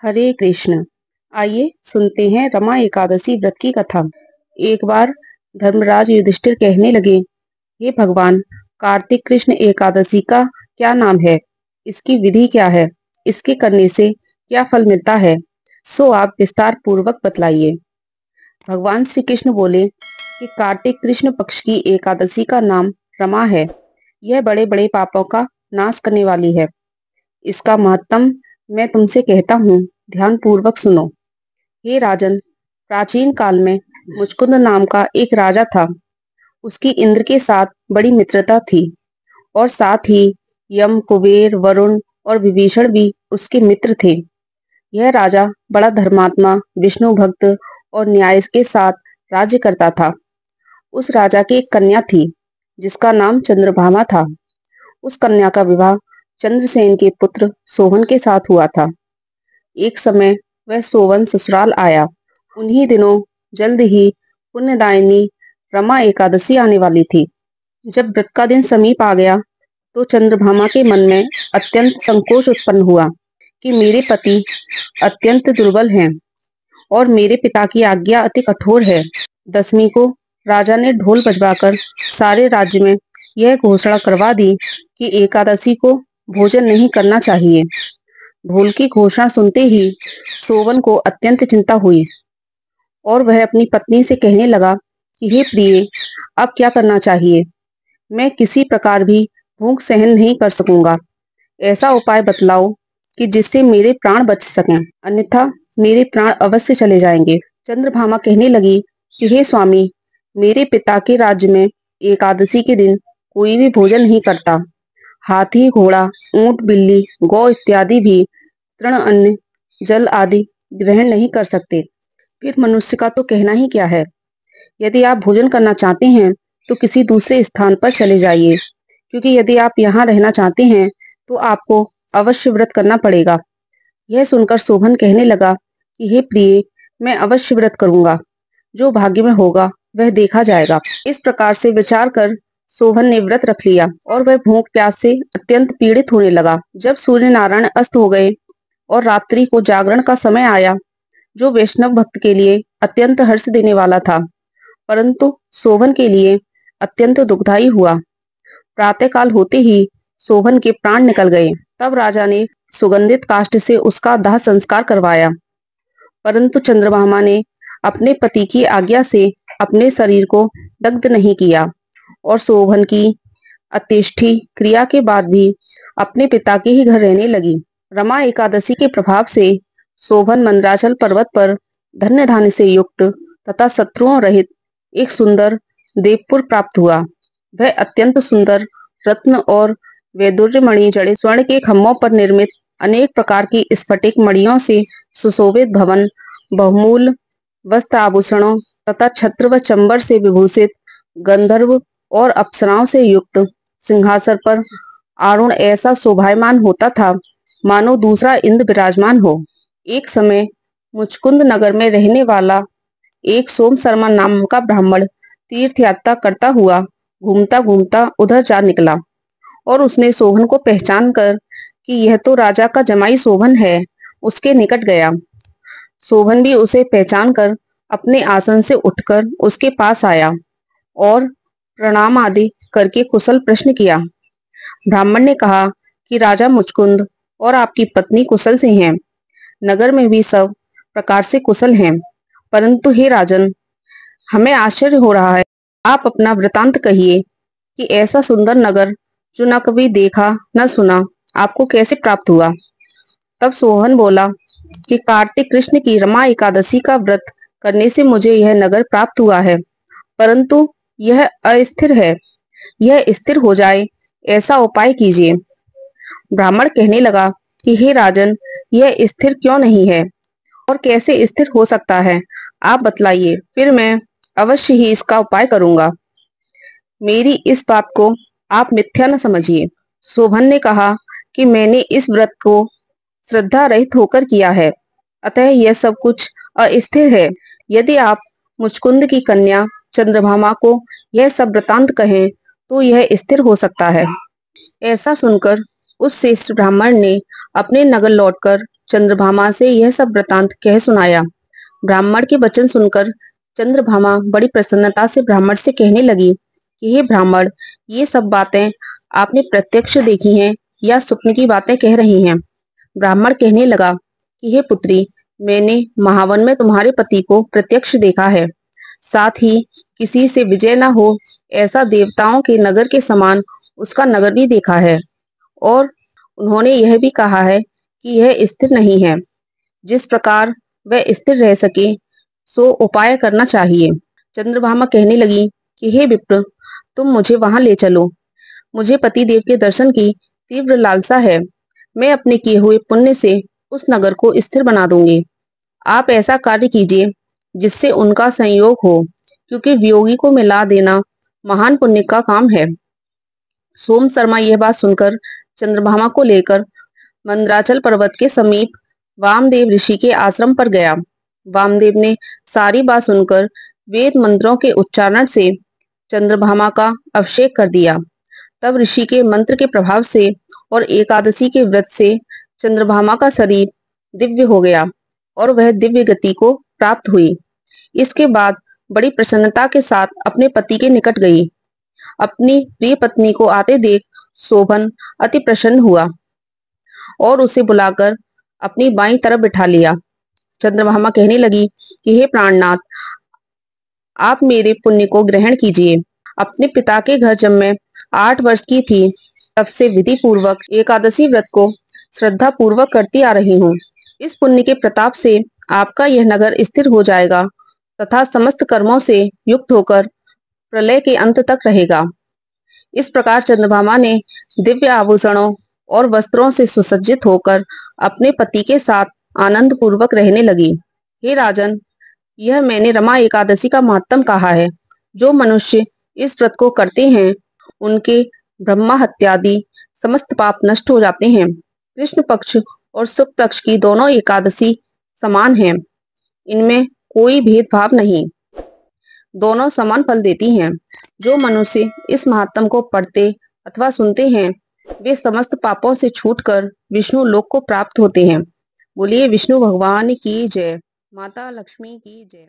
हरे कृष्ण। आइए सुनते हैं रमा एकादशी व्रत की कथा। एक बार धर्मराज युधिष्ठिर कहने लगे, हे भगवान, कार्तिक कृष्ण एकादशी का क्या नाम है? इसकी विधि क्या है? इसके करने से क्या फल मिलता है? सो आप विस्तार पूर्वक बतलाइए। भगवान श्री कृष्ण बोले कि कार्तिक कृष्ण पक्ष की एकादशी का नाम रमा है। यह बड़े बड़े पापों का नाश करने वाली है। इसका महत्तम मैं तुमसे कहता हूँ, ध्यान पूर्वक सुनो। हे राजन, प्राचीन काल में मुचकुंद नाम का एक राजा था। उसकी इंद्र के साथ बड़ी मित्रता थी और साथ ही यम, कुबेर, वरुण और विभीषण भी उसके मित्र थे। यह राजा बड़ा धर्मात्मा, विष्णु भक्त और न्याय के साथ राज्य करता था। उस राजा की एक कन्या थी जिसका नाम चंद्रभामा था। उस कन्या का विवाह चंद्रसेन के पुत्र सोहन के साथ हुआ था। एक समय वह सोवन ससुराल आया। उन्हीं दिनों जल्द ही पुण्यदायिनी रमा एकादशी आने वाली थी। जब व्रत का दिन समीप आ गया तो चंद्रभामा के मन में अत्यंत संकोच उत्पन्न हुआ कि मेरे पति अत्यंत दुर्बल हैं और मेरे पिता की आज्ञा अति कठोर है। दसवीं को राजा ने ढोल बजवाकर सारे राज्य में यह घोषणा करवा दी कि एकादशी को भोजन नहीं करना चाहिए। ढोल की घोषणा सुनते ही सोवन को अत्यंत चिंता हुई और वह अपनी पत्नी से कहने लगा कि हे प्रिय, अब क्या करना चाहिए? मैं किसी प्रकार भी भूख सहन नहीं कर सकूंगा। ऐसा उपाय बतलाओ कि जिससे मेरे प्राण बच सकें, अन्यथा मेरे प्राण अवश्य चले जाएंगे। चंद्रभामा कहने लगी कि हे स्वामी, मेरे पिता के राज्य में एकादशी के दिन कोई भी भोजन नहीं करता। हाथी, घोड़ा, ऊंट, बिल्ली, गौ इत्यादि भी तृण अन्न, जल आदि ग्रहण नहीं कर सकते। फिर मनुष्य का तो कहना ही क्या है। यदि आप भोजन करना चाहते हैं तो किसी दूसरे स्थान पर चले जाइए, क्योंकि यदि आप यहाँ रहना चाहते हैं तो आपको अवश्य व्रत करना पड़ेगा। यह सुनकर सोहन कहने लगा कि हे प्रिय, मैं अवश्य व्रत करूंगा। जो भाग्य में होगा वह देखा जाएगा। इस प्रकार से विचार कर सोहन ने व्रत रख लिया और वह भूख प्यास से अत्यंत पीड़ित होने लगा। जब सूर्य नारायण अस्त हो गए और रात्रि को जागरण का समय आया, जो वैष्णव भक्त के लिए अत्यंत हर्ष देने वाला था, परंतु सोहन के लिए अत्यंत दुखदायी हुआ। प्रातःकाल होते ही सोहन के प्राण निकल गए। तब राजा ने सुगंधित काष्ठ से उसका दाह संस्कार करवाया, परंतु चंद्रभामा ने अपने पति की आज्ञा से अपने शरीर को दग्ध नहीं किया और सोहन की अंत्येष्टि क्रिया के बाद भी अपने पिता के ही घर रहने लगी। रमा एकादशी के प्रभाव से सोहन मंदराचल पर्वत पर धन्य धान्य से युक्त तथा शत्रुओं रहित एक सुंदर देवपुर प्राप्त हुआ। वह अत्यंत सुंदर रत्न और वैदुर्य मणि जड़े स्वर्ण के खम्भों पर निर्मित अनेक प्रकार की स्फटिक मणियों से सुशोभित भवन, बहुमूल्य वस्त्र आभूषणों तथा छत्र व चंबर से विभूषित गंधर्व और अप्सराओं से युक्त सिंहासन पर आरूढ़ ऐसा शोभायमान होता था मानो दूसरा इंद्र विराजमान हो। एक समय मुचकुंद नगर में रहने वाला एक सोम शर्मा नाम का ब्राह्मण तीर्थ यात्रा करता हुआ घूमता घूमता उधर जा निकला और उसने सोहन को पहचान कर कि यह तो राजा का जमाई सोहन है, उसके निकट गया। सोहन भी उसे पहचान कर अपने आसन से उठकर उसके पास आया और प्रणाम आदि करके कुशल प्रश्न किया। ब्राह्मण ने कहा कि राजा मुचकुंद और आपकी पत्नी कुशल से हैं। नगर में भी सब प्रकार से कुशल हैं, परंतु हे राजन, हमें आश्चर्य हो रहा है। आप अपना वृतांत कहिए कि ऐसा सुंदर नगर जो न कभी देखा न सुना, आपको कैसे प्राप्त हुआ? तब सोहन बोला कि कार्तिक कृष्ण की रमा एकादशी का व्रत करने से मुझे यह नगर प्राप्त हुआ है, परंतु यह अस्थिर है। यह स्थिर हो जाए ऐसा उपाय कीजिए। ब्राह्मण कहने लगा कि हे राजन, यह स्थिर क्यों नहीं है और कैसे स्थिर हो सकता है? आप बतलाइए, फिर मैं अवश्य ही इसका उपाय करूंगा। मेरी इस बात को आप मिथ्या न समझिए। सोहन ने कहा कि मैंने इस व्रत को श्रद्धा रहित होकर किया है, अतः यह सब कुछ अस्थिर है। यदि आप मुचकुंद की कन्या चंद्रभामा को यह सब वृतांत कहें तो यह स्थिर हो सकता है। ऐसा सुनकर उस श्रेष्ठ ब्राह्मण ने अपने नगर लौटकर चंद्रभामा से यह सब वृतांत कह सुनाया। ब्राह्मण के वचन सुनकर चंद्रभामा बड़ी प्रसन्नता से ब्राह्मण से कहने लगी कि हे ब्राह्मण, ये सब बातें आपने प्रत्यक्ष देखी हैं या स्वप्न की बातें कह रही हैं? ब्राह्मण कहने लगा कि हे पुत्री, मैंने महावन में तुम्हारे पति को प्रत्यक्ष देखा है। साथ ही किसी से विजय न हो ऐसा देवताओं के नगर के समान उसका नगर भी देखा है, और उन्होंने यह भी कहा है कि यह स्थिर नहीं है। जिस प्रकार वह स्थिर रह सके सो उपाय करना चाहिए। चंद्रभामा कहने लगी कि हे विप्र, तुम मुझे वहां ले चलो। मुझे पति देव के दर्शन की तीव्र लालसा है। मैं अपने किए हुए पुण्य से उस नगर को स्थिर बना दूंगी। आप ऐसा कार्य कीजिए जिससे उनका संयोग हो, क्योंकि वियोगी को मिला देना महान पुण्य का काम है। सोम शर्मा यह बात सुनकर चंद्रभामा को लेकर मंदराचल पर्वत के समीप वामदेव ऋषि के आश्रम पर गया। वामदेव ने सारी बात सुनकर वेद मंत्रों के उच्चारण से चंद्रभामा का अभिषेक कर दिया। तब ऋषि के मंत्र के प्रभाव से और एकादशी के व्रत से चंद्रभामा का शरीर दिव्य हो गया और वह दिव्य गति को प्राप्त हुई। इसके बाद बड़ी प्रसन्नता के साथ अपने पति के निकट गई। अपनी प्रिय पत्नी को आते देख शोभन अति प्रसन्न हुआ और उसे बुलाकर अपनी बाईं तरफ बिठा लिया। चंद्रभामा कहने लगी कि हे प्राणनाथ, आप मेरे पुण्य को ग्रहण कीजिए। अपने पिता के घर जब मैं 8 वर्ष की थी तब से विधि पूर्वक एकादशी व्रत को श्रद्धा पूर्वक करती आ रही हूँ। इस पुण्य के प्रताप से आपका यह नगर स्थिर हो जाएगा तथा समस्त कर्मों से युक्त होकर प्रलय के अंत तक रहेगा। इस प्रकार चंद्रभामा ने दिव्य आभूषणों और वस्त्रों से सुसज्जित होकर अपने पति के साथ आनंद पूर्वक रहने लगी। हे राजन, यह मैंने रमा एकादशी का महत्तम कहा है। जो मनुष्य इस व्रत को करते हैं उनके ब्रह्मा हत्यादि समस्त पाप नष्ट हो जाते हैं। कृष्ण पक्ष और शुक्ल पक्ष की दोनों एकादशी समान हैं। इनमें कोई भेदभाव नहीं, दोनों समान फल देती हैं। जो मनुष्य इस महात्म को पढ़ते अथवा सुनते हैं वे समस्त पापों से छूटकर विष्णु लोक को प्राप्त होते हैं। बोलिए विष्णु भगवान की जय। माता लक्ष्मी की जय।